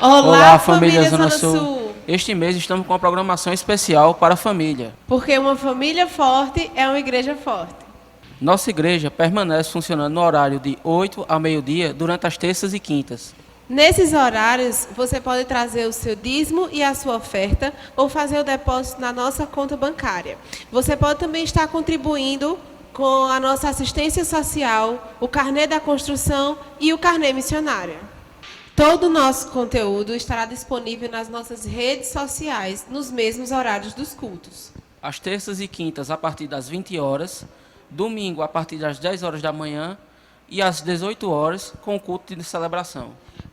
Olá, família Zona Sul. Sul! Este mês estamos com uma programação especial para a família. Porque uma família forte é uma igreja forte. Nossa igreja permanece funcionando no horário de 8 a meio-dia durante as terças e quintas. Nesses horários, você pode trazer o seu dízimo e a sua oferta ou fazer o depósito na nossa conta bancária. Você pode também estar contribuindo com a nossa assistência social, o carnê da construção e o carnê missionário. Todo o nosso conteúdo estará disponível nas nossas redes sociais, nos mesmos horários dos cultos. Às terças e quintas, a partir das 20 horas, domingo, a partir das 10 horas da manhã e às 18 horas, com o culto de celebração.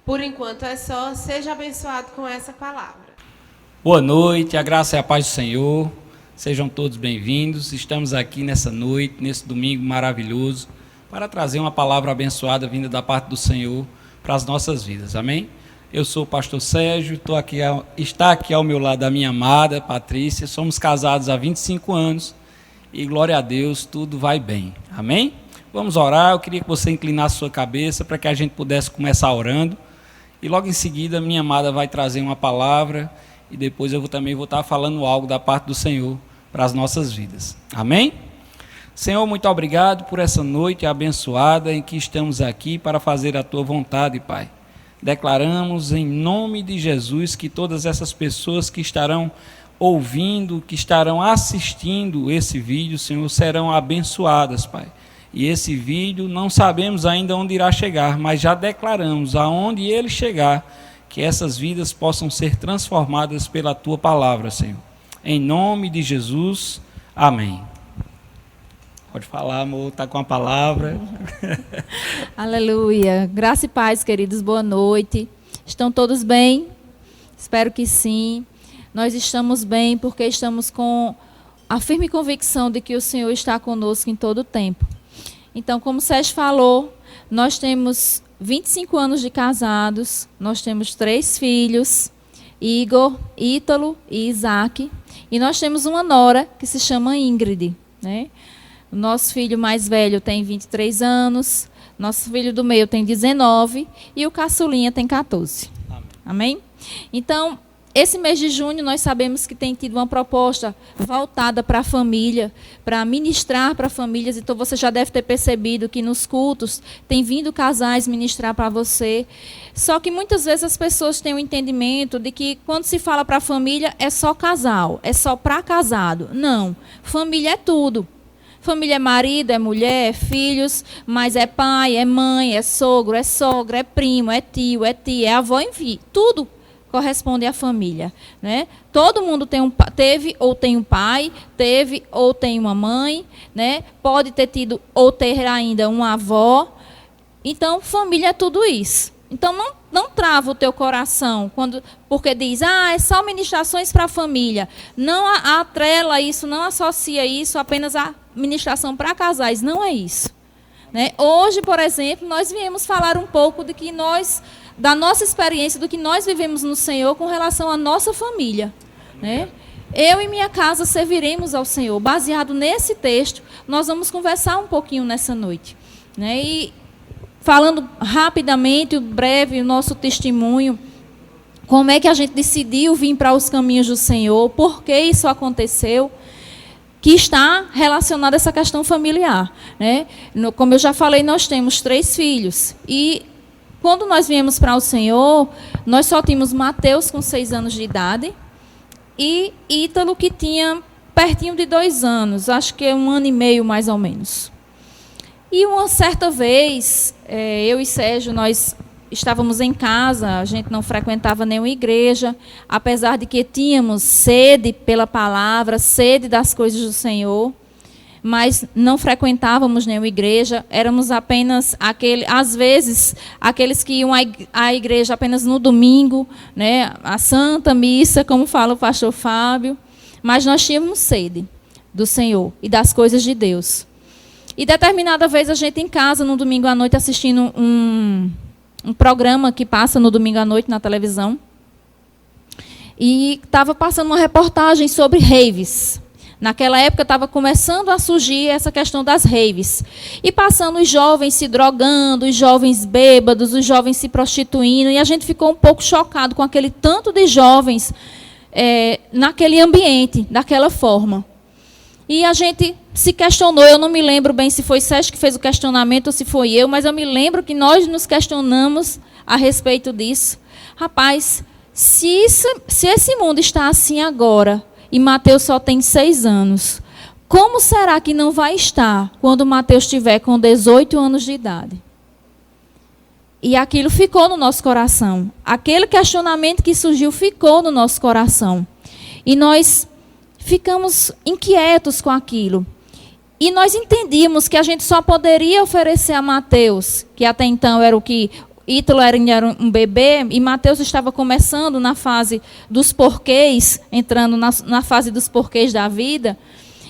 Por enquanto é só, seja abençoado com essa palavra. Boa noite, a graça e a paz do Senhor, sejam todos bem-vindos. Estamos aqui nessa noite, nesse domingo maravilhoso, para trazer uma palavra abençoada vinda da parte do Senhor para as nossas vidas, amém? Eu sou o pastor Sérgio, está aqui ao meu lado a minha amada Patrícia, somos casados há 25 anos e glória a Deus, tudo vai bem, amém? Vamos orar, eu queria que você inclinasse sua cabeça para que a gente pudesse começar orando e logo em seguida minha amada vai trazer uma palavra e depois eu também vou estar falando algo da parte do Senhor para as nossas vidas, amém? Senhor, muito obrigado por essa noite abençoada em que estamos aqui para fazer a Tua vontade, Pai. Declaramos em nome de Jesus que todas essas pessoas que estarão ouvindo, que estarão assistindo esse vídeo, Senhor, serão abençoadas, Pai. E esse vídeo não sabemos ainda onde irá chegar, mas já declaramos aonde ele chegar, que essas vidas possam ser transformadas pela Tua palavra, Senhor. Em nome de Jesus, amém. Pode falar, amor, está com a palavra. Aleluia. Graça e paz, queridos, boa noite. Estão todos bem? Espero que sim. Nós estamos bem porque estamos com a firme convicção de que o Senhor está conosco em todo o tempo. Então, como o Sérgio falou, nós temos 25 anos de casados, nós temos 3 filhos, Igor, Ítalo e Isaac, e nós temos uma nora que se chama Ingrid, né? O nosso filho mais velho tem 23 anos, nosso filho do meio tem 19 e o caçulinha tem 14. Amém? Então, esse mês de junho nós sabemos que tem tido uma proposta voltada para a família, para ministrar para famílias. Então, você já deve ter percebido que nos cultos tem vindo casais ministrar para você. Só que muitas vezes as pessoas têm o entendimento de que quando se fala para a família é só casal, é só para casado. Não, família é tudo. Família é marido, é mulher, é filhos, mas é pai, é mãe, é sogro, é sogra, é primo, é tio, é tia, é avó, enfim, tudo corresponde à família, né? Todo mundo teve ou tem um pai, teve ou tem uma mãe, né? Pode ter tido ou ter ainda uma avó. Então, família é tudo isso. Então, não trava o teu coração porque diz, é só ministrações para a família. Não atrela isso, não associa isso apenas a ministração para casais. Não é isso. Né? Hoje, por exemplo, nós viemos falar um pouco da nossa experiência, do que nós vivemos no Senhor com relação à nossa família. Né? Eu e minha casa serviremos ao Senhor. Baseado nesse texto, nós vamos conversar um pouquinho nessa noite. Né? E falando rapidamente, breve, o nosso testemunho, como é que a gente decidiu vir para os caminhos do Senhor, por que isso aconteceu, que está relacionado a essa questão familiar. Né? Como eu já falei, nós temos 3 filhos. E quando nós viemos para o Senhor, nós só tínhamos Mateus com 6 anos de idade e Ítalo que tinha pertinho de 2 anos, acho que 1 ano e meio mais ou menos. E uma certa vez, eu e Sérgio, nós estávamos em casa, a gente não frequentava nenhuma igreja, apesar de que tínhamos sede pela palavra, sede das coisas do Senhor, mas não frequentávamos nenhuma igreja, éramos apenas às vezes, aqueles que iam à igreja apenas no domingo, né, a Santa Missa, como fala o pastor Fábio, mas nós tínhamos sede do Senhor e das coisas de Deus. E determinada vez a gente em casa, no domingo à noite, assistindo um programa que passa no domingo à noite na televisão, e estava passando uma reportagem sobre raves. Naquela época estava começando a surgir essa questão das raves. E passando os jovens se drogando, os jovens bêbados, os jovens se prostituindo. E a gente ficou um pouco chocado com aquele tanto de jovens naquele ambiente, daquela forma. E a gente se questionou. Eu não me lembro bem se foi Sérgio que fez o questionamento ou se foi eu, mas eu me lembro que nós nos questionamos a respeito disso. Rapaz, se esse mundo está assim agora, e Mateus só tem 6 anos, como será que não vai estar quando Mateus estiver com 18 anos de idade? E aquilo ficou no nosso coração. Aquele questionamento que surgiu ficou no nosso coração. E nós ficamos inquietos com aquilo. E nós entendíamos que a gente só poderia oferecer a Mateus, que até então era o que... Ítalo era um bebê e Mateus estava começando na fase dos porquês, entrando na fase dos porquês da vida.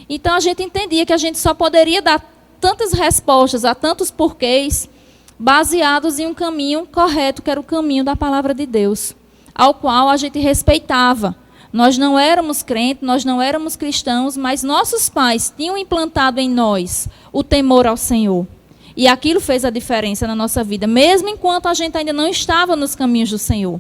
Então a gente entendia que a gente só poderia dar tantas respostas a tantos porquês baseados em um caminho correto, que era o caminho da palavra de Deus, ao qual a gente respeitava. Nós não éramos crentes, nós não éramos cristãos, mas nossos pais tinham implantado em nós o temor ao Senhor. E aquilo fez a diferença na nossa vida, mesmo enquanto a gente ainda não estava nos caminhos do Senhor.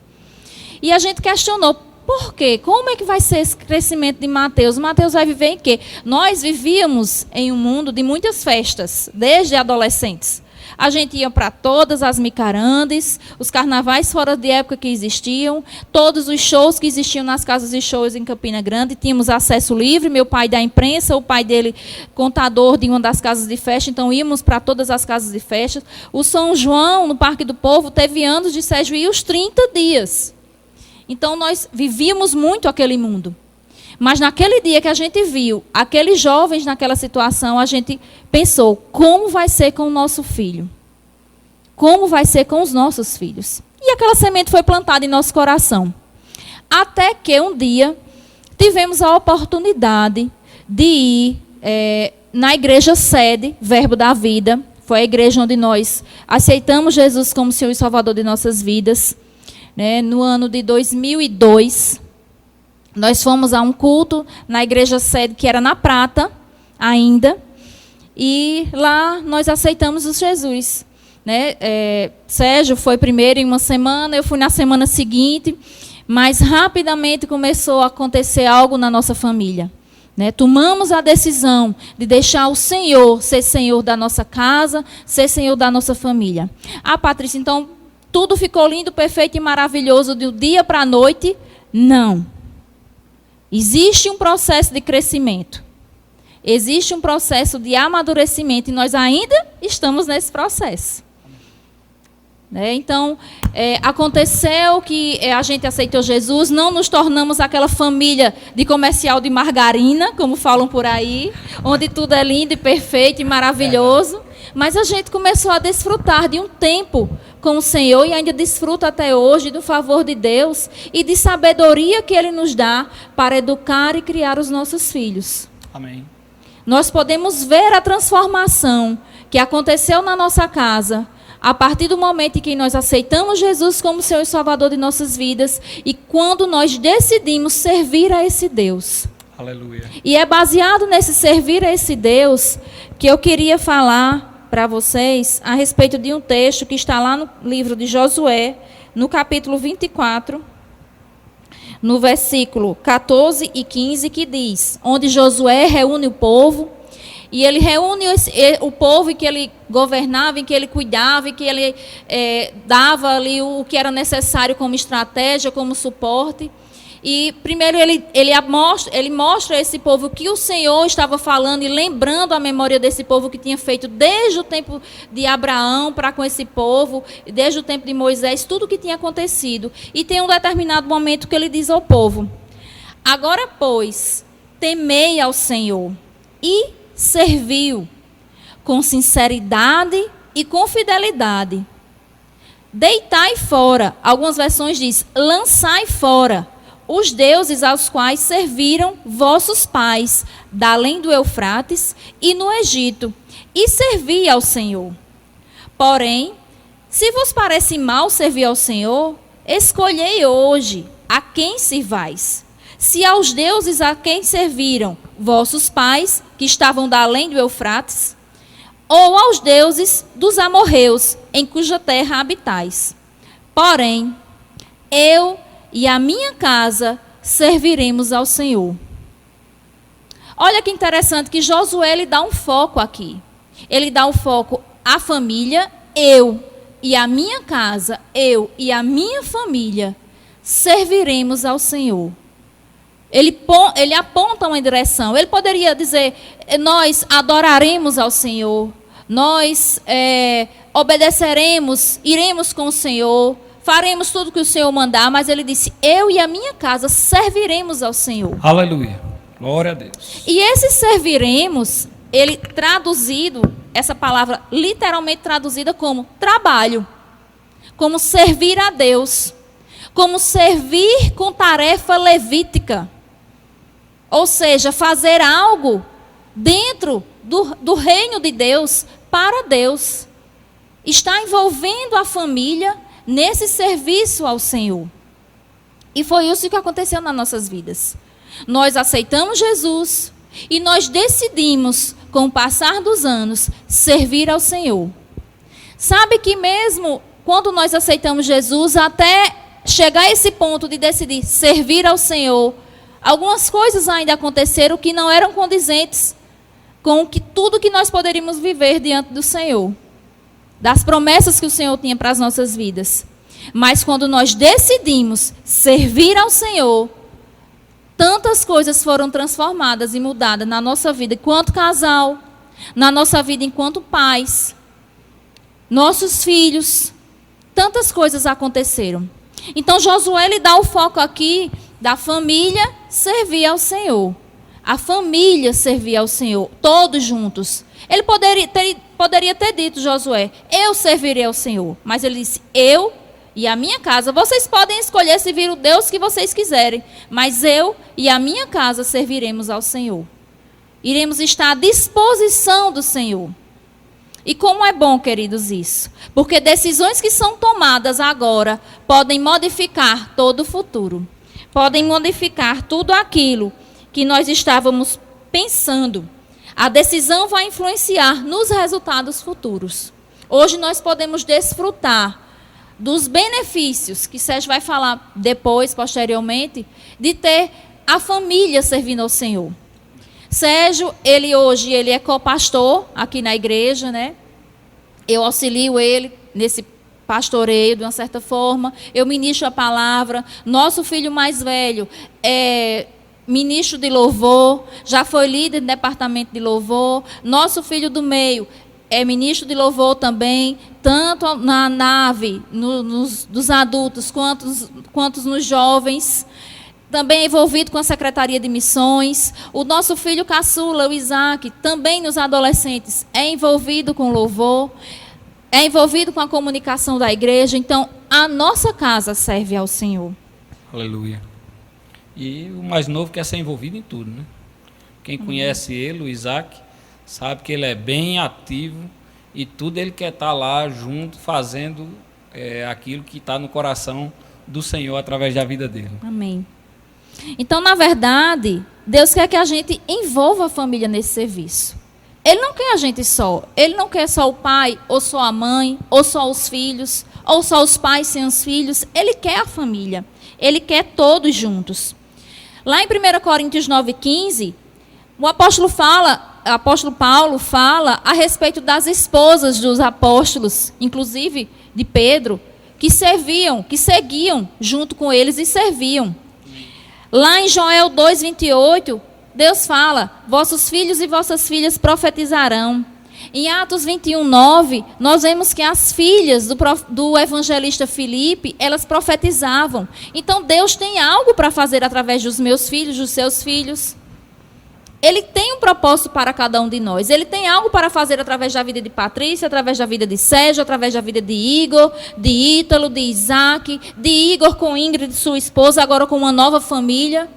E a gente questionou, por quê? Como é que vai ser esse crescimento de Mateus? Mateus vai viver em quê? Nós vivíamos em um mundo de muitas festas, desde adolescentes. A gente ia para todas as micarandes, os carnavais fora de época que existiam, todos os shows que existiam nas casas de shows em Campina Grande, tínhamos acesso livre, meu pai da imprensa, o pai dele contador de uma das casas de festa, então íamos para todas as casas de festa. O São João, no Parque do Povo, teve anos de Sérgio e os 30 dias. Então nós vivíamos muito aquele mundo. Mas naquele dia que a gente viu aqueles jovens naquela situação, a gente pensou, como vai ser com o nosso filho? Como vai ser com os nossos filhos? E aquela semente foi plantada em nosso coração. Até que um dia tivemos a oportunidade de ir na igreja sede, Verbo da Vida. Foi a igreja onde nós aceitamos Jesus como Senhor e Salvador de nossas vidas. No ano de 2002... Nós fomos a um culto na igreja sede, que era na Prata, ainda, e lá nós aceitamos o Jesus. Sérgio foi primeiro em uma semana, eu fui na semana seguinte, mas rapidamente começou a acontecer algo na nossa família. Tomamos a decisão de deixar o Senhor ser Senhor da nossa casa, ser Senhor da nossa família. Patrícia, então, tudo ficou lindo, perfeito e maravilhoso do dia para a noite? Não. Existe um processo de crescimento. Existe um processo de amadurecimento e nós ainda estamos nesse processo. Então, aconteceu que a gente aceitou Jesus, não nos tornamos aquela família de comercial de margarina, como falam por aí, onde tudo é lindo e perfeito e maravilhoso, mas a gente começou a desfrutar de um tempo com o Senhor e ainda desfruta até hoje do favor de Deus e de sabedoria que Ele nos dá para educar e criar os nossos filhos. Amém. Nós podemos ver a transformação que aconteceu na nossa casa a partir do momento em que nós aceitamos Jesus como Senhor e Salvador de nossas vidas e quando nós decidimos servir a esse Deus. Aleluia. E é baseado nesse servir a esse Deus que eu queria falar para vocês a respeito de um texto que está lá no livro de Josué, no capítulo 24, no versículo 14 e 15, que diz, onde Josué reúne o povo, e ele reúne o povo em que ele governava, em que ele cuidava, em que ele dava ali o que era necessário como estratégia, como suporte. E primeiro ele mostra a esse povo que o Senhor estava falando e lembrando a memória desse povo que tinha feito desde o tempo de Abraão para com esse povo, desde o tempo de Moisés, tudo o que tinha acontecido. E tem um determinado momento que ele diz ao povo, agora, pois, temei ao Senhor e serviu com sinceridade e com fidelidade. Deitai fora, algumas versões diz, lançai fora os deuses aos quais serviram vossos pais, da além do Eufrates e no Egito, e servi ao Senhor. Porém, se vos parece mal servir ao Senhor, escolhei hoje a quem sirvais. Se aos deuses a quem serviram, vossos pais, que estavam da além do Eufrates, ou aos deuses dos amorreus, em cuja terra habitais. Porém, eu e a minha casa serviremos ao Senhor. Olha que interessante que Josué ele dá um foco aqui. Ele dá um foco à família, eu e a minha casa, eu e a minha família serviremos ao Senhor. Ele aponta uma direção. Ele poderia dizer, nós adoraremos ao Senhor, nós obedeceremos, iremos com o Senhor, faremos tudo que o Senhor mandar, mas ele disse, eu e a minha casa serviremos ao Senhor. Aleluia. Glória a Deus. E esse serviremos, ele traduzido, essa palavra literalmente traduzida como trabalho, como servir a Deus, como servir com tarefa levítica. Ou seja, fazer algo dentro do reino de Deus, para Deus. Está envolvendo a família nesse serviço ao Senhor. E foi isso que aconteceu nas nossas vidas. Nós aceitamos Jesus e nós decidimos, com o passar dos anos, servir ao Senhor. Sabe que mesmo quando nós aceitamos Jesus, até chegar a esse ponto de decidir servir ao Senhor, algumas coisas ainda aconteceram que não eram condizentes com tudo que nós poderíamos viver diante do Senhor, das promessas que o Senhor tinha para as nossas vidas. Mas quando nós decidimos servir ao Senhor, tantas coisas foram transformadas e mudadas na nossa vida enquanto casal, na nossa vida enquanto pais, nossos filhos, tantas coisas aconteceram. Então Josué ele dá o foco aqui da família servir ao Senhor. A família servir ao Senhor, todos juntos. Ele poderia ter dito, Josué, eu servirei ao Senhor. Mas ele disse, eu e a minha casa. Vocês podem escolher servir o Deus que vocês quiserem, mas eu e a minha casa serviremos ao Senhor. Iremos estar à disposição do Senhor. E como é bom, queridos, isso. Porque decisões que são tomadas agora podem modificar todo o futuro. Podem modificar tudo aquilo que nós estávamos pensando. A decisão vai influenciar nos resultados futuros. Hoje nós podemos desfrutar dos benefícios, que Sérgio vai falar depois, posteriormente, de ter a família servindo ao Senhor. Sérgio, hoje ele é co-pastor aqui na igreja, né? Eu auxilio ele nesse pastoreio, de uma certa forma. Eu ministro a palavra. Nosso filho mais velho é ministro de louvor, já foi líder do departamento de louvor. Nosso filho do meio é ministro de louvor também, tanto na nave, dos adultos, quanto nos jovens. Também envolvido com a Secretaria de Missões. O nosso filho caçula, o Isaac, também nos adolescentes, é envolvido com louvor, é envolvido com a comunicação da igreja. Então, a nossa casa serve ao Senhor. Aleluia. E o mais novo quer ser envolvido em tudo, né? Quem conhece ele, o Isaac, sabe que ele é bem ativo e tudo ele quer estar lá junto, fazendo aquilo que está no coração do Senhor através da vida dele. Amém. Então, na verdade, Deus quer que a gente envolva a família nesse serviço. Ele não quer a gente só. Ele não quer só o pai, ou só a mãe, ou só os filhos, ou só os pais sem os filhos. Ele quer a família. Ele quer todos juntos. Lá em 1 Coríntios 9,15, o apóstolo Paulo fala a respeito das esposas dos apóstolos, inclusive de Pedro, que seguiam junto com eles e serviam. Lá em Joel 2,28, Deus fala, vossos filhos e vossas filhas profetizarão. Em Atos 21:9, nós vemos que as filhas do evangelista Filipe, elas profetizavam. Então Deus tem algo para fazer através dos meus filhos, dos seus filhos. Ele tem um propósito para cada um de nós. Ele tem algo para fazer através da vida de Patrícia, através da vida de Sérgio, através da vida de Igor, de Ítalo, de Isaac, de Igor com Ingrid, sua esposa, agora com uma nova família.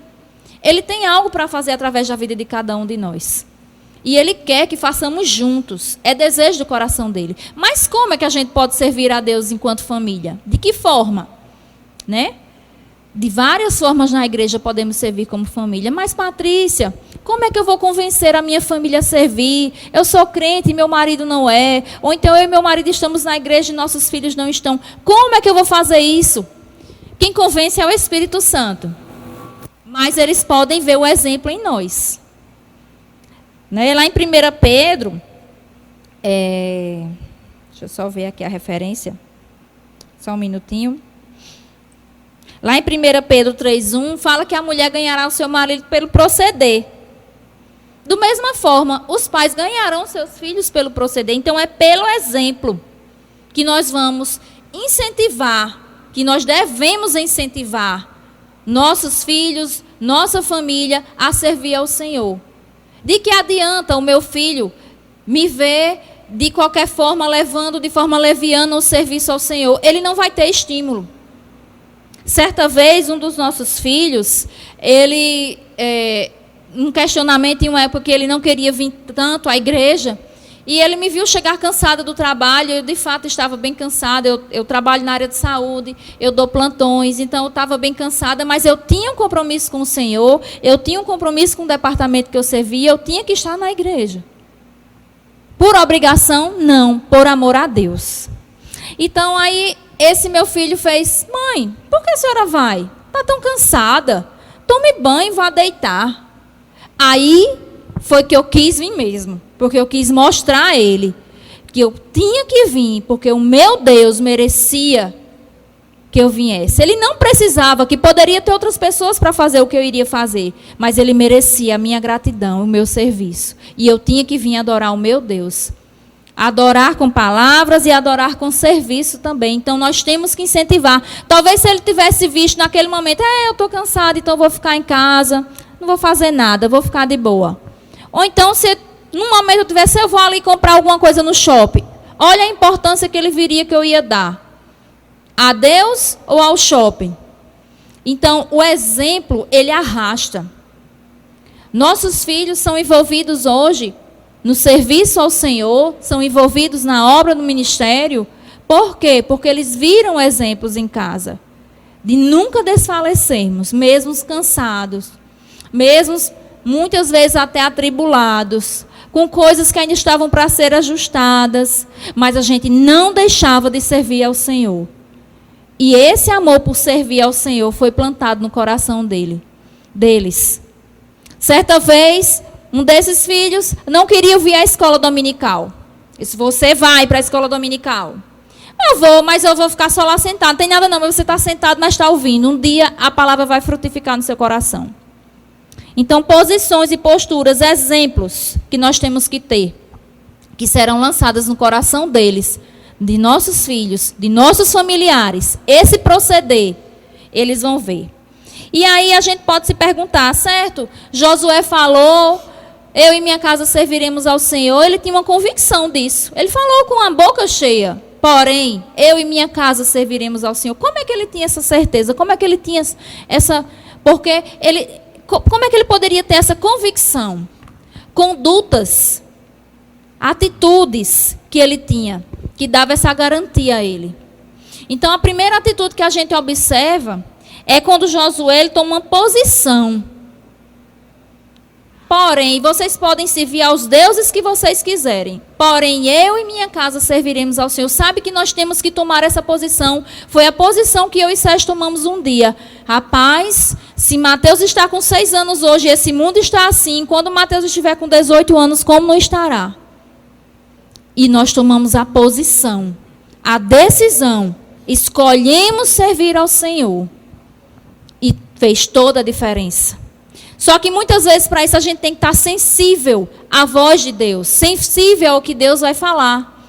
Ele tem algo para fazer através da vida de cada um de nós. E Ele quer que façamos juntos. É desejo do coração dele. Mas como é que a gente pode servir a Deus enquanto família? De que forma? Né? De várias formas na igreja podemos servir como família. Mas, Patrícia, como é que eu vou convencer a minha família a servir? Eu sou crente e meu marido não é. Ou então eu e meu marido estamos na igreja e nossos filhos não estão. Como é que eu vou fazer isso? Quem convence é o Espírito Santo. Mas eles podem ver o exemplo em nós. Né? Lá em 1 Pedro, deixa eu só ver aqui a referência. Só um minutinho. Lá em 1 Pedro 3,1, fala que a mulher ganhará o seu marido pelo proceder. Da mesma forma, os pais ganharão seus filhos pelo proceder. Então, é pelo exemplo que nós vamos incentivar, que nós devemos incentivar nossos filhos, nossa família a servir ao Senhor. De que adianta o meu filho me ver de qualquer forma levando de forma leviana o serviço ao Senhor? Ele não vai ter estímulo. Certa vez, um dos nossos filhos, ele, um questionamento em uma época que ele não queria vir tanto à igreja, e ele me viu chegar cansada do trabalho. Eu, de fato, estava bem cansada. Eu trabalho na área de saúde, eu dou plantões, então eu estava bem cansada, mas eu tinha um compromisso com o Senhor, eu tinha um compromisso com o departamento que eu servia, eu tinha que estar na igreja. Por obrigação? Não, por amor a Deus. Então, aí, esse meu filho fez: mãe, por que a senhora vai? Está tão cansada. Tome banho e vá deitar. Aí foi que eu quis vir mesmo, porque eu quis mostrar a ele que eu tinha que vir, porque o meu Deus merecia que eu viesse. Ele não precisava, que poderia ter outras pessoas para fazer o que eu iria fazer, mas ele merecia a minha gratidão, o meu serviço. E eu tinha que vir adorar o meu Deus. Adorar com palavras e adorar com serviço também. Então, nós temos que incentivar. Talvez se ele tivesse visto naquele momento: eu estou cansado, então vou ficar em casa, não vou fazer nada, vou ficar de boa. Ou então, se num momento eu tivesse: eu vou ali comprar alguma coisa no shopping. Olha a importância que ele viria que eu ia dar. A Deus ou ao shopping? Então, o exemplo, ele arrasta. Nossos filhos são envolvidos hoje no serviço ao Senhor, são envolvidos na obra do ministério. Por quê? Porque eles viram exemplos em casa. De nunca desfalecermos, mesmo cansados, mesmo muitas vezes até atribulados, com coisas que ainda estavam para ser ajustadas, mas a gente não deixava de servir ao Senhor. E esse amor por servir ao Senhor foi plantado no coração deles. Certa vez, um desses filhos não queria vir à escola dominical. Disse: você vai para a escola dominical. Eu vou, mas eu vou ficar só lá sentado. Não tem nada não, mas você está sentado, mas está ouvindo. Um dia a palavra vai frutificar no seu coração. Então, posições e posturas, exemplos que nós temos que ter, que serão lançadas no coração deles, de nossos filhos, de nossos familiares. Esse proceder, eles vão ver. E aí a gente pode se perguntar: certo, Josué falou: eu e minha casa serviremos ao Senhor. Ele tinha uma convicção disso. Ele falou com a boca cheia: porém, eu e minha casa serviremos ao Senhor. Como é que ele tinha essa certeza? Como é que ele tinha essa... Porque ele... Como é que ele poderia ter essa convicção? Condutas, atitudes que ele tinha, que dava essa garantia a ele. Então, a primeira atitude que a gente observa é quando Josué toma uma posição. Porém, vocês podem servir aos deuses que vocês quiserem. Porém, eu e minha casa serviremos ao Senhor. Sabe que nós temos que tomar essa posição. Foi a posição que eu e Sérgio tomamos um dia. Rapaz, se Mateus está com 6 anos hoje e esse mundo está assim, quando Mateus estiver com 18 anos, como não estará? E nós tomamos a posição, a decisão. Escolhemos servir ao Senhor. E fez toda a diferença. Só que muitas vezes para isso a gente tem que estar sensível à voz de Deus, sensível ao que Deus vai falar.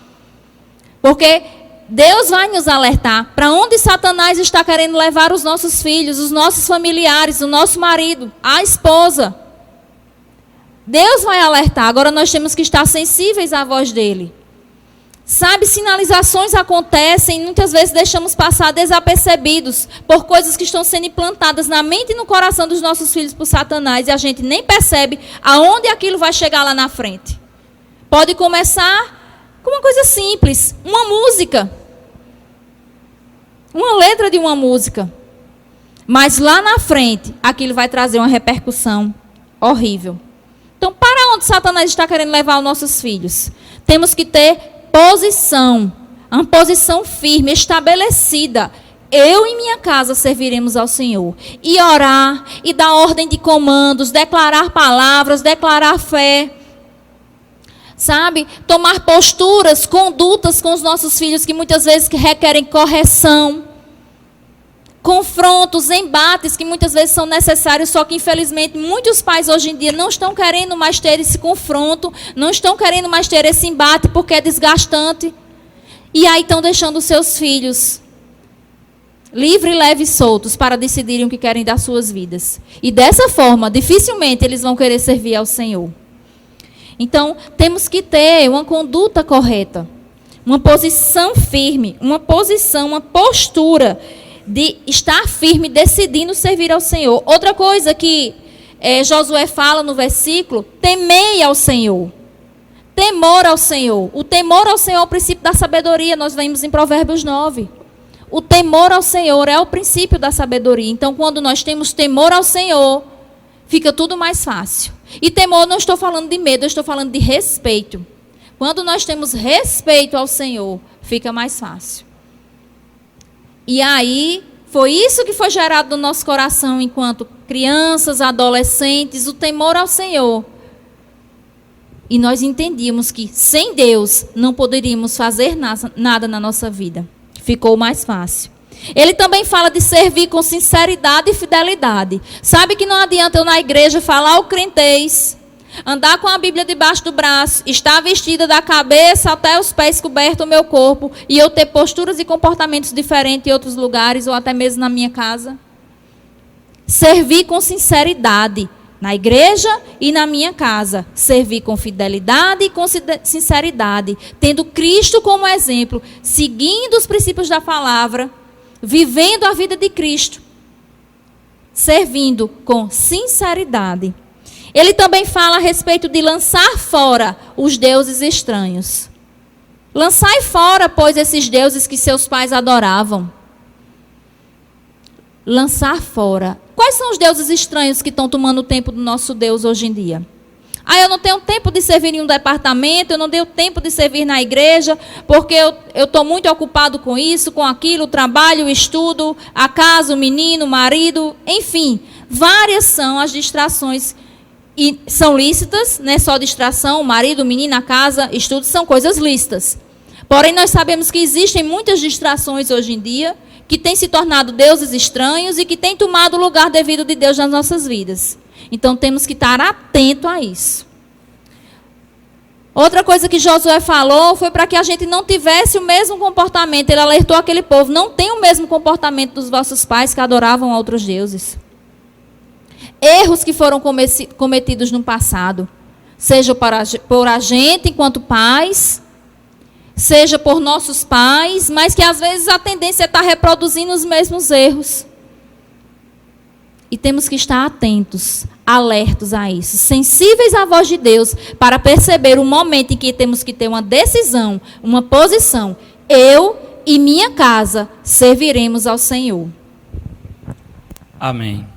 Porque Deus vai nos alertar para onde Satanás está querendo levar os nossos filhos, os nossos familiares, o nosso marido, a esposa. Deus vai alertar, agora nós temos que estar sensíveis à voz dele. Sabe, sinalizações acontecem e muitas vezes deixamos passar desapercebidos por coisas que estão sendo implantadas na mente e no coração dos nossos filhos por Satanás e a gente nem percebe aonde aquilo vai chegar lá na frente. Pode começar com uma coisa simples, uma música, uma letra de uma música. Mas lá na frente, aquilo vai trazer uma repercussão horrível. Então, para onde Satanás está querendo levar os nossos filhos? Temos que ter posição, uma posição firme, estabelecida. Eu e minha casa serviremos ao Senhor. E orar, e dar ordem de comandos, declarar palavras, declarar fé. Sabe? Tomar posturas, condutas com os nossos filhos que muitas vezes requerem correção. Confrontos, embates que muitas vezes são necessários, só que infelizmente muitos pais hoje em dia não estão querendo mais ter esse confronto, não estão querendo mais ter esse embate porque é desgastante. E aí estão deixando os seus filhos livre, leve e soltos para decidirem o que querem das suas vidas. E dessa forma, dificilmente eles vão querer servir ao Senhor. Então, temos que ter uma conduta correta, uma posição firme, uma postura de estar firme, decidindo servir ao Senhor. Outra coisa que Josué fala no versículo, temei ao Senhor. Temor ao Senhor. O temor ao Senhor é o princípio da sabedoria, nós vemos em Provérbios 9. O temor ao Senhor é o princípio da sabedoria. Então, quando nós temos temor ao Senhor, fica tudo mais fácil. E temor, não estou falando de medo, eu estou falando de respeito. Quando nós temos respeito ao Senhor, fica mais fácil. E aí, foi isso que foi gerado no nosso coração enquanto crianças, adolescentes, o temor ao Senhor. E nós entendíamos que sem Deus não poderíamos fazer nada na nossa vida. Ficou mais fácil. Ele também fala de servir com sinceridade e fidelidade. Sabe que não adianta eu na igreja falar o crentez, andar com a Bíblia debaixo do braço, estar vestida da cabeça até os pés coberto o meu corpo, e eu ter posturas e comportamentos diferentes em outros lugares, ou até mesmo na minha casa. Servir com sinceridade na igreja e na minha casa. Servir com fidelidade e com sinceridade, tendo Cristo como exemplo, seguindo os princípios da palavra, vivendo a vida de Cristo, servindo com sinceridade. Ele também fala a respeito de lançar fora os deuses estranhos. Lançai fora, pois, esses deuses que seus pais adoravam. Lançar fora. Quais são os deuses estranhos que estão tomando o tempo do nosso Deus hoje em dia? Eu não tenho tempo de servir em um departamento, eu não tenho tempo de servir na igreja, porque eu estou muito ocupado com isso, com aquilo, o trabalho, o estudo, a casa, o menino, o marido, enfim. Várias são as distrações. E são lícitas, não é só distração, o marido, o menino, a casa, estudo, são coisas lícitas. Porém, nós sabemos que existem muitas distrações hoje em dia, que têm se tornado deuses estranhos e que têm tomado o lugar devido de Deus nas nossas vidas. Então, temos que estar atento a isso. Outra coisa que Josué falou foi para que a gente não tivesse o mesmo comportamento. Ele alertou aquele povo, não tenha o mesmo comportamento dos vossos pais que adoravam a outros deuses. Erros que foram cometidos no passado, seja por a gente enquanto pais, seja por nossos pais, mas que às vezes a tendência é estar reproduzindo os mesmos erros. E temos que estar atentos, alertos a isso, sensíveis à voz de Deus, para perceber o momento em que temos que ter uma decisão, uma posição. Eu e minha casa serviremos ao Senhor. Amém.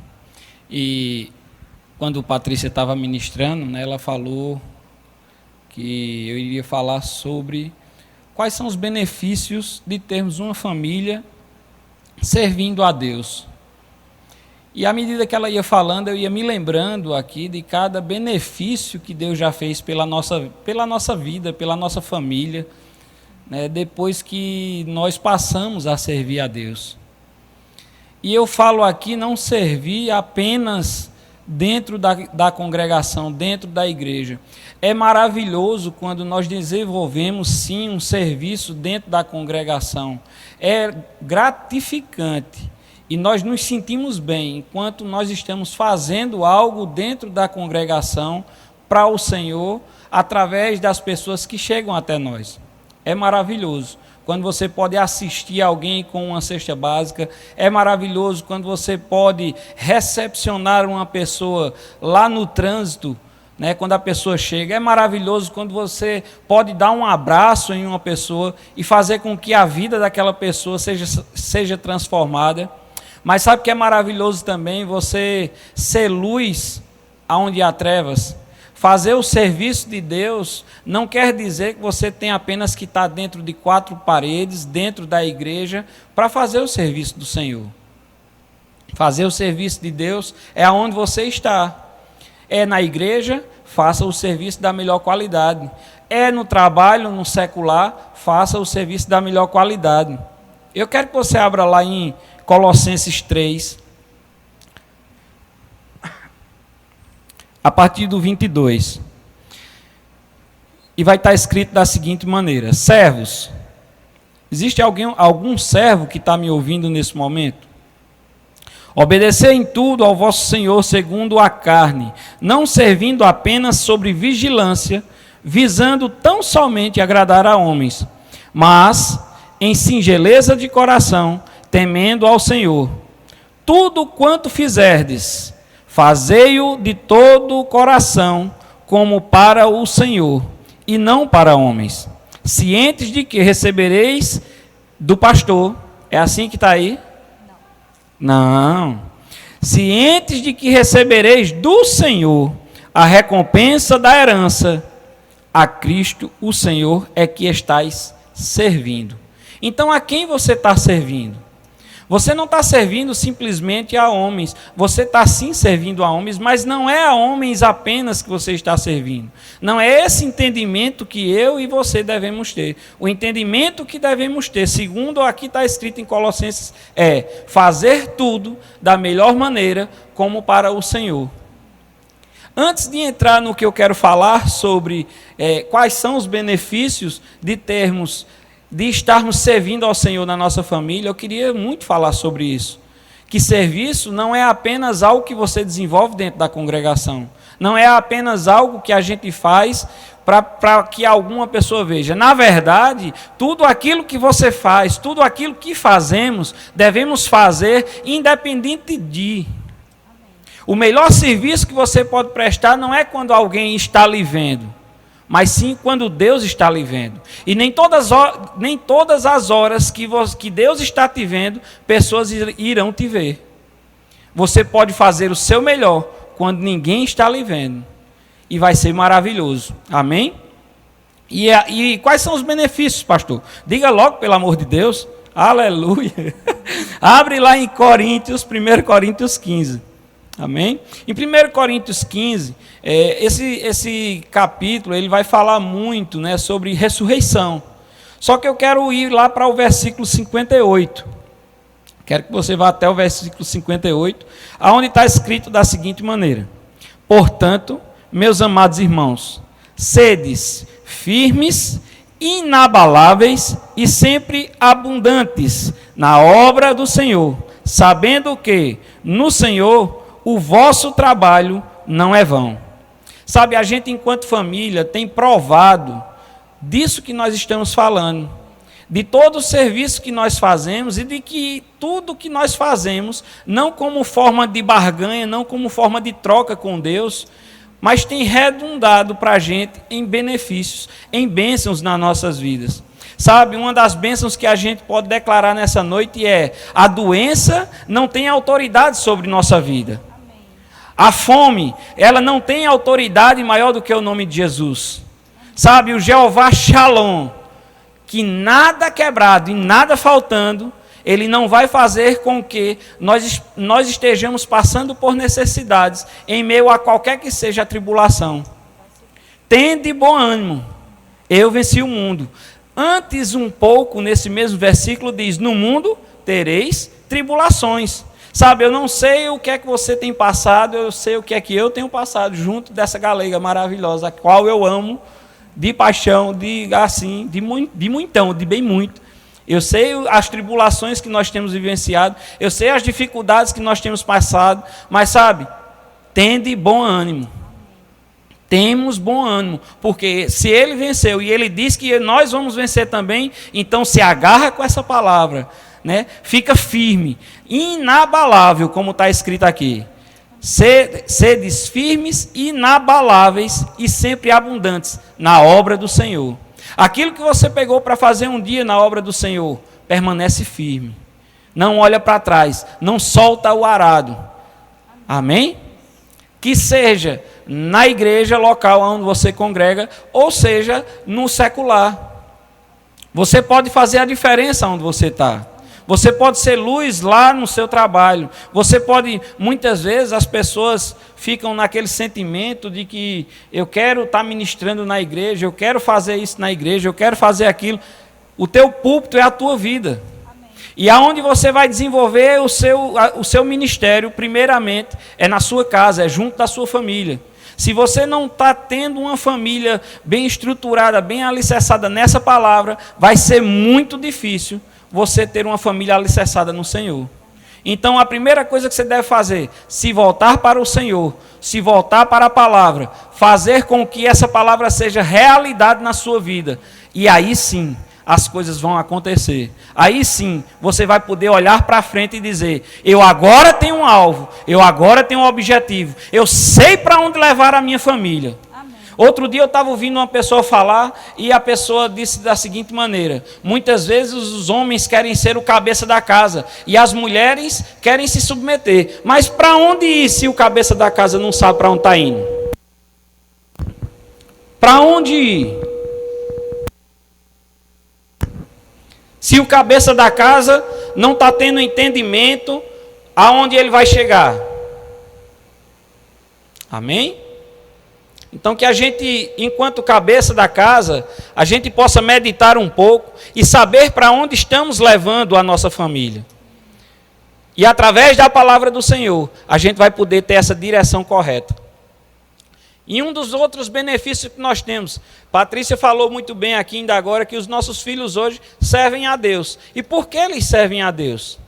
E quando Patrícia estava ministrando, né, ela falou que eu iria falar sobre quais são os benefícios de termos uma família servindo a Deus. E à medida que ela ia falando, eu ia me lembrando aqui de cada benefício que Deus já fez pela nossa vida, pela nossa família, né, depois que nós passamos a servir a Deus. E eu falo aqui não servir apenas dentro da congregação, dentro da igreja. É maravilhoso quando nós desenvolvemos, sim, um serviço dentro da congregação. É gratificante. E nós nos sentimos bem enquanto nós estamos fazendo algo dentro da congregação para o Senhor, através das pessoas que chegam até nós. É maravilhoso quando você pode assistir alguém com uma cesta básica. É maravilhoso quando você pode recepcionar uma pessoa lá no trânsito, né, quando a pessoa chega. É maravilhoso quando você pode dar um abraço em uma pessoa e fazer com que a vida daquela pessoa seja transformada. Mas sabe o que é maravilhoso também? Você ser luz aonde há trevas. Fazer o serviço de Deus não quer dizer que você tem apenas que estar dentro de 4 paredes, dentro da igreja, para fazer o serviço do Senhor. Fazer o serviço de Deus é aonde você está. É na igreja, faça o serviço da melhor qualidade. É no trabalho, no secular, faça o serviço da melhor qualidade. Eu quero que você abra lá em Colossenses 3, a partir do 22. E vai estar escrito da seguinte maneira: servos, existe algum servo que está me ouvindo nesse momento? Obedecer em tudo ao vosso Senhor segundo a carne, não servindo apenas sobre vigilância, visando tão somente agradar a homens, mas em singeleza de coração, temendo ao Senhor. Tudo quanto fizerdes, fazei-o de todo o coração, como para o Senhor, e não para homens, cientes de que recebereis do pastor. É assim que está aí? Não. Cientes de que recebereis do Senhor a recompensa da herança, a Cristo, o Senhor, é que estáis servindo. Então, a quem você está servindo? Você não está servindo simplesmente a homens, você está sim servindo a homens, mas não é a homens apenas que você está servindo. Não é esse entendimento que eu e você devemos ter. O entendimento que devemos ter, segundo aqui está escrito em Colossenses, é fazer tudo da melhor maneira, como para o Senhor. Antes de entrar no que eu quero falar sobre quais são os benefícios de estarmos servindo ao Senhor na nossa família, eu queria muito falar sobre isso. Que serviço não é apenas algo que você desenvolve dentro da congregação. Não é apenas algo que a gente faz para que alguma pessoa veja. Na verdade, tudo aquilo que você faz, tudo aquilo que fazemos, devemos fazer independente de. O melhor serviço que você pode prestar não é quando alguém está lhe vendo, mas sim quando Deus está lhe vendo. E nem todas as horas que Deus está te vendo, pessoas irão te ver. Você pode fazer o seu melhor quando ninguém está lhe vendo. E vai ser maravilhoso. Amém? E quais são os benefícios, pastor? Diga logo, pelo amor de Deus. Aleluia. Abre lá em 1 Coríntios 15. Amém? Em 1 Coríntios 15, esse capítulo ele vai falar muito, né, sobre ressurreição. Só que eu quero ir lá para o versículo 58. Quero que você vá até o versículo 58, aonde está escrito da seguinte maneira: portanto, meus amados irmãos, sedes firmes, inabaláveis e sempre abundantes na obra do Senhor, sabendo que no Senhor o vosso trabalho não é vão. Sabe, a gente enquanto família tem provado disso que nós estamos falando, de todo o serviço que nós fazemos e de que tudo que nós fazemos, não como forma de barganha, não como forma de troca com Deus, mas tem redundado para a gente em benefícios, em bênçãos nas nossas vidas. Sabe, uma das bênçãos que a gente pode declarar nessa noite é: a doença não tem autoridade sobre nossa vida. A fome, ela não tem autoridade maior do que o nome de Jesus. Sabe, o Jeová Shalom, que nada quebrado e nada faltando, ele não vai fazer com que nós estejamos passando por necessidades em meio a qualquer que seja a tribulação. Tende bom ânimo, eu venci o mundo. Antes um pouco, nesse mesmo versículo, diz: no mundo tereis tribulações. Sabe, eu não sei o que é que você tem passado, eu sei o que é que eu tenho passado junto dessa galega maravilhosa, a qual eu amo de paixão, de bem muito. Eu sei as tribulações que nós temos vivenciado, eu sei as dificuldades que nós temos passado, mas sabe, tende bom ânimo. Temos bom ânimo, porque se ele venceu e ele diz que nós vamos vencer também, então se agarra com essa palavra, né? Fica firme, inabalável, como está escrito aqui. Sedes firmes, inabaláveis e sempre abundantes na obra do Senhor. Aquilo que você pegou para fazer um dia na obra do Senhor, permanece firme. não olha para trás, não solta o arado. Amém? Que seja na igreja local onde você congrega, ou seja, no secular. Você pode fazer a diferença onde você está. Você pode ser luz lá no seu trabalho. Você pode, muitas vezes, as pessoas ficam naquele sentimento de que eu quero estar ministrando na igreja, eu quero fazer isso na igreja, eu quero fazer aquilo. O teu púlpito é a tua vida. Amém. E aonde você vai desenvolver o seu ministério, primeiramente, é na sua casa, é junto da sua família. Se você não está tendo uma família bem estruturada, bem alicerçada nessa palavra, vai ser muito difícil você ter uma família alicerçada no Senhor. Então, a primeira coisa que você deve fazer, se voltar para o Senhor, se voltar para a palavra, fazer com que essa palavra seja realidade na sua vida. E aí sim, as coisas vão acontecer. Aí sim, você vai poder olhar para frente e dizer, eu agora tenho um alvo, eu agora tenho um objetivo, eu sei para onde levar a minha família. Outro dia eu estava ouvindo uma pessoa falar e a pessoa disse da seguinte maneira: muitas vezes os homens querem ser o cabeça da casa e as mulheres querem se submeter. Mas para onde ir se o cabeça da casa não sabe para onde está indo? Para onde ir? Se o cabeça da casa não está tendo entendimento aonde ele vai chegar. Amém? Então que a gente, enquanto cabeça da casa, a gente possa meditar um pouco e saber para onde estamos levando a nossa família. E através da palavra do Senhor, a gente vai poder ter essa direção correta. E um dos outros benefícios que nós temos, Patrícia falou muito bem aqui ainda agora, que os nossos filhos hoje servem a Deus. E por que eles servem a Deus?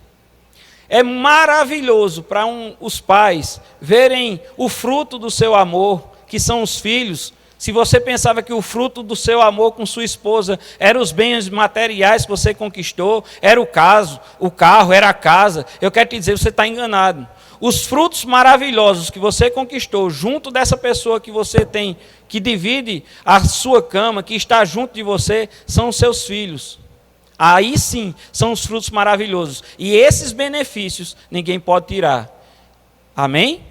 É maravilhoso para os pais verem o fruto do seu amor, que são os filhos. Se você pensava que o fruto do seu amor com sua esposa eram os bens materiais que você conquistou, era o carro, era a casa, eu quero te dizer, você está enganado. Os frutos maravilhosos que você conquistou junto dessa pessoa que você tem, que divide a sua cama, que está junto de você, são os seus filhos. Aí sim são os frutos maravilhosos. E esses benefícios ninguém pode tirar. Amém?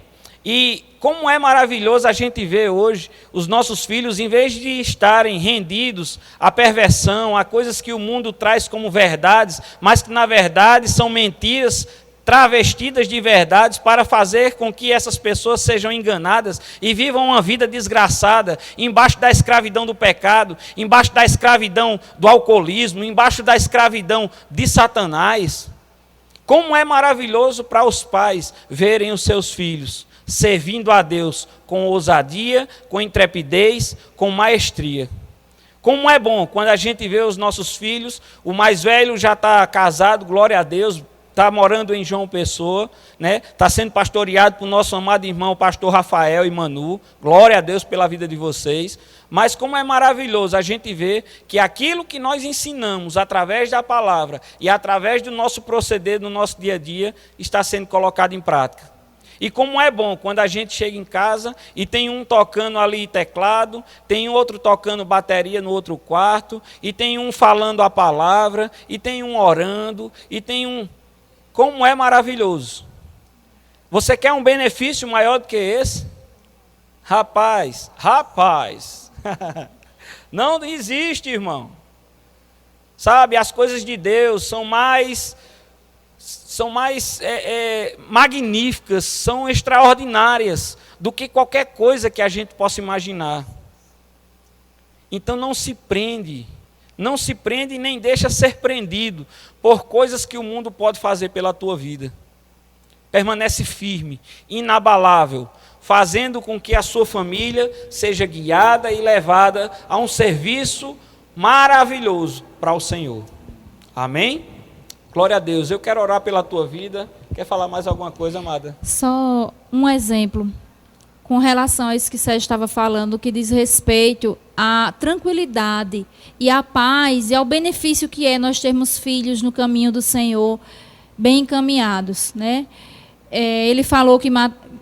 E como é maravilhoso a gente ver hoje os nossos filhos, em vez de estarem rendidos à perversão, a coisas que o mundo traz como verdades, mas que na verdade são mentiras travestidas de verdades para fazer com que essas pessoas sejam enganadas e vivam uma vida desgraçada, embaixo da escravidão do pecado, embaixo da escravidão do alcoolismo, embaixo da escravidão de Satanás. Como é maravilhoso para os pais verem os seus filhos servindo a Deus com ousadia, com intrepidez, com maestria. Como é bom quando a gente vê os nossos filhos, o mais velho já está casado, glória a Deus, está morando em João Pessoa, né? Está sendo pastoreado por nosso amado irmão, o pastor Rafael e Manu, glória a Deus pela vida de vocês. Mas como é maravilhoso a gente ver que aquilo que nós ensinamos através da palavra e através do nosso proceder no nosso dia a dia, está sendo colocado em prática. E como é bom quando a gente chega em casa e tem um tocando ali teclado, tem outro tocando bateria no outro quarto, e tem um falando a palavra, e tem um orando, e tem um... Como é maravilhoso. Você quer um benefício maior do que esse? Rapaz, não existe, irmão. Sabe, as coisas de Deus são mais magníficas, são extraordinárias do que qualquer coisa que a gente possa imaginar. Então não se prende e nem deixa ser prendido por coisas que o mundo pode fazer pela tua vida. Permanece firme, inabalável, fazendo com que a sua família seja guiada e levada a um serviço maravilhoso para o Senhor. Amém? Glória a Deus. Eu quero orar pela tua vida. Quer falar mais alguma coisa, amada? Só um exemplo com relação a isso que Sérgio estava falando, que diz respeito à tranquilidade e à paz e ao benefício que é nós termos filhos no caminho do Senhor, bem encaminhados, né? Ele falou que...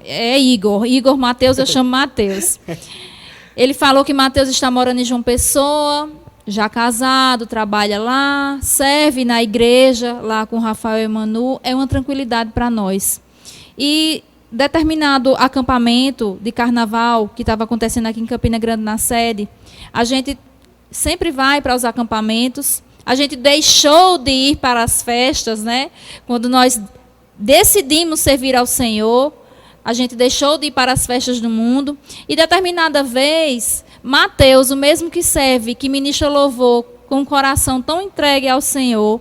Igor Mateus, eu chamo Mateus. Ele falou que Mateus está morando em João Pessoa, já casado, trabalha lá, serve na igreja, lá com o Rafael e Manu, é uma tranquilidade para nós. E determinado acampamento de carnaval, que estava acontecendo aqui em Campina Grande, na sede, a gente sempre vai para os acampamentos, a gente deixou de ir para as festas, né? Quando nós decidimos servir ao Senhor, a gente deixou de ir para as festas do mundo, e determinada vez, Mateus, o mesmo que serve, que ministra louvor com um coração tão entregue ao Senhor,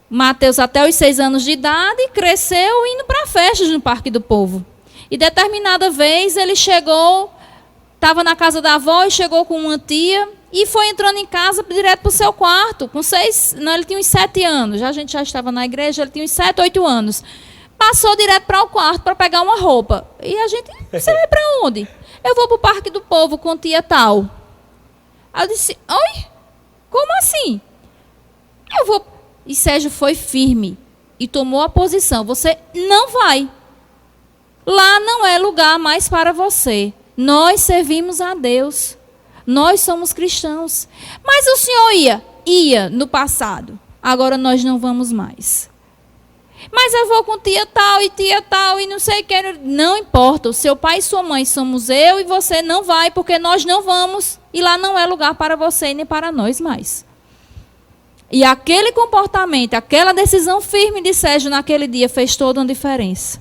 Mateus, até os 6 anos de idade, cresceu indo para festas no Parque do Povo. E determinada vez ele chegou, estava na casa da avó e chegou com uma tia e foi entrando em casa direto para o seu quarto. Ele tinha uns 7 anos, a gente já estava na igreja, ele tinha uns 7, 8 anos. Passou direto para o quarto para pegar uma roupa. E a gente, você vai para onde? Eu vou para o Parque do Povo com tia tal. Aí eu disse, oi? Como assim? Eu vou... E Sérgio foi firme e tomou a posição. Você não vai. Lá não é lugar mais para você. Nós servimos a Deus. Nós somos cristãos. Mas o senhor ia? Ia no passado. Agora nós não vamos mais. Mas eu vou com tia tal e não sei o que. Não importa. O seu pai e sua mãe somos eu e você não vai, porque nós não vamos. E lá não é lugar para você nem para nós mais. E aquele comportamento, aquela decisão firme de Sérgio naquele dia fez toda uma diferença.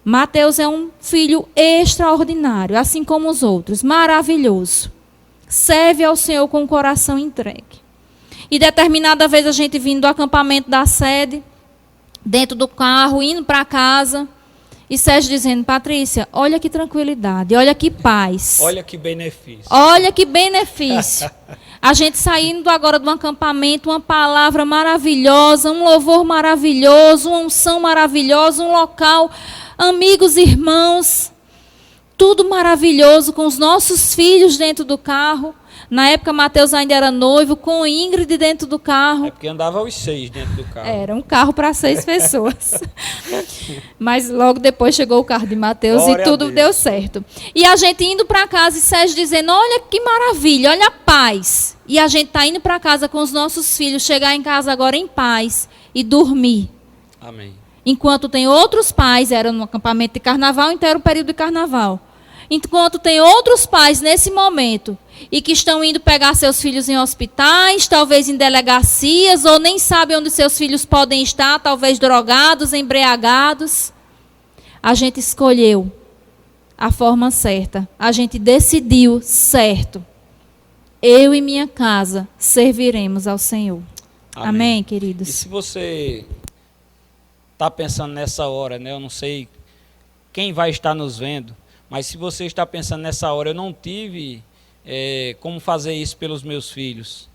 Mateus é um filho extraordinário, assim como os outros, maravilhoso. Serve ao Senhor com o coração entregue. E determinada vez a gente vindo do acampamento da sede, dentro do carro, indo para casa, e Sérgio dizendo, Patrícia, olha que tranquilidade, olha que paz. Olha que benefício. Olha que benefício. A gente saindo agora de um acampamento, uma palavra maravilhosa, um louvor maravilhoso, uma unção maravilhosa, um local, amigos, irmãos, tudo maravilhoso, com os nossos filhos dentro do carro. Na época, Mateus ainda era noivo, com Ingrid dentro do carro. É porque andava os 6 dentro do carro. Era um carro para 6 pessoas. Mas logo depois chegou o carro de Mateus e tudo deu certo. E a gente indo para casa e Sérgio dizendo, olha que maravilha, olha a paz. E a gente está indo para casa com os nossos filhos, chegar em casa agora em paz e dormir. Amém. Enquanto tem outros pais, era no acampamento de carnaval, então era o período de carnaval. Enquanto tem outros pais nesse momento e que estão indo pegar seus filhos em hospitais, talvez em delegacias, ou nem sabem onde seus filhos podem estar, talvez drogados, embriagados. A gente escolheu a forma certa. A gente decidiu certo. Eu e minha casa serviremos ao Senhor. Amém, Amém, queridos? E se você está pensando nessa hora, né? Eu não sei quem vai estar nos vendo, mas se você está pensando nessa hora, eu não tive como fazer isso pelos meus filhos.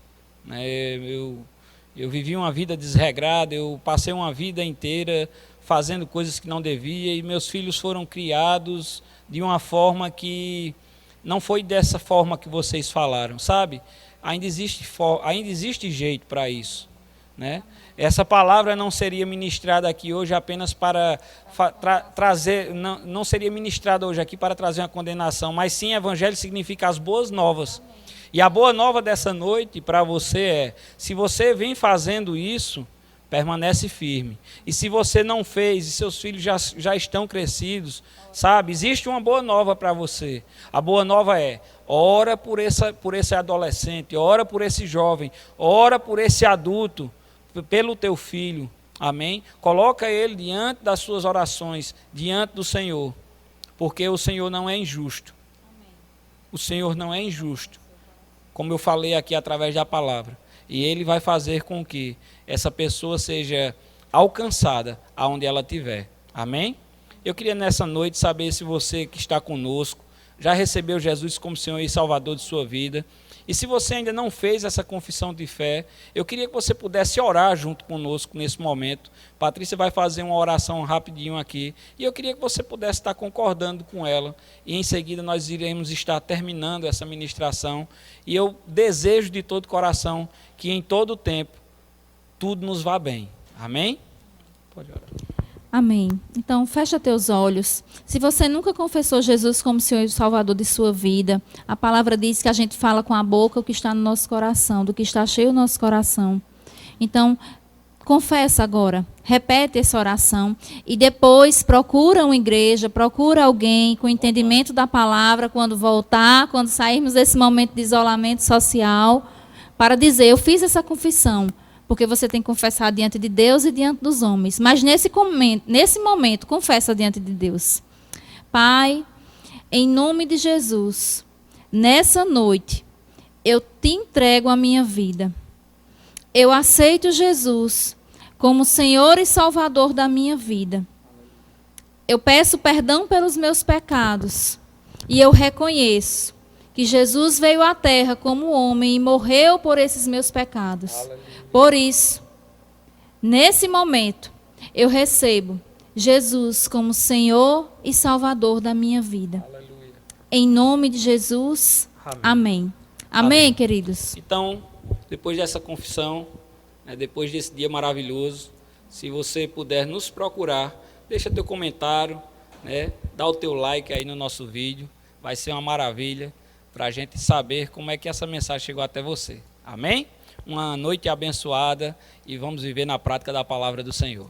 Eu vivi uma vida desregrada, eu passei uma vida inteira fazendo coisas que não devia, e meus filhos foram criados de uma forma que não foi dessa forma que vocês falaram, sabe? Ainda existe jeito para isso, né? Essa palavra não seria ministrada aqui hoje apenas para trazer, não seria ministrada hoje aqui para trazer uma condenação, mas sim, evangelho significa as boas novas. E a boa nova dessa noite para você é, se você vem fazendo isso, permanece firme. E se você não fez e seus filhos já estão crescidos, sabe, existe uma boa nova para você. A boa nova é, ora por esse adolescente, ora por esse jovem, ora por esse adulto, pelo teu filho, amém? Coloca ele diante das suas orações, diante do Senhor, porque o Senhor não é injusto. O Senhor não é injusto, como eu falei aqui através da palavra, e Ele vai fazer com que essa pessoa seja alcançada aonde ela estiver, amém? Eu queria nessa noite saber se você que está conosco já recebeu Jesus como Senhor e Salvador de sua vida. E se você ainda não fez essa confissão de fé, eu queria que você pudesse orar junto conosco nesse momento. Patrícia vai fazer uma oração rapidinho aqui, e eu queria que você pudesse estar concordando com ela, e em seguida nós iremos estar terminando essa ministração, e eu desejo de todo coração que em todo tempo tudo nos vá bem. Amém? Pode orar. Amém. Então, fecha teus olhos. Se você nunca confessou Jesus como Senhor e Salvador de sua vida, a palavra diz que a gente fala com a boca o que está no nosso coração, do que está cheio o nosso coração. Então, confessa agora, repete essa oração e depois procura uma igreja, procura alguém com entendimento da palavra quando voltar, quando sairmos desse momento de isolamento social, para dizer, eu fiz essa confissão, porque você tem que confessar diante de Deus e diante dos homens. Mas nesse momento, confessa diante de Deus. Pai, em nome de Jesus, nessa noite, eu te entrego a minha vida. Eu aceito Jesus como Senhor e Salvador da minha vida. Eu peço perdão pelos meus pecados. E eu reconheço que Jesus veio à terra como homem e morreu por esses meus pecados. Por isso, nesse momento, eu recebo Jesus como Senhor e Salvador da minha vida. Aleluia. Em nome de Jesus, amém. Amém, queridos? Então, depois dessa confissão, depois desse dia maravilhoso, se você puder nos procurar, deixa teu comentário, dá o teu like aí no nosso vídeo. Vai ser uma maravilha para a gente saber como é que essa mensagem chegou até você. Amém? Uma noite abençoada e vamos viver na prática da palavra do Senhor.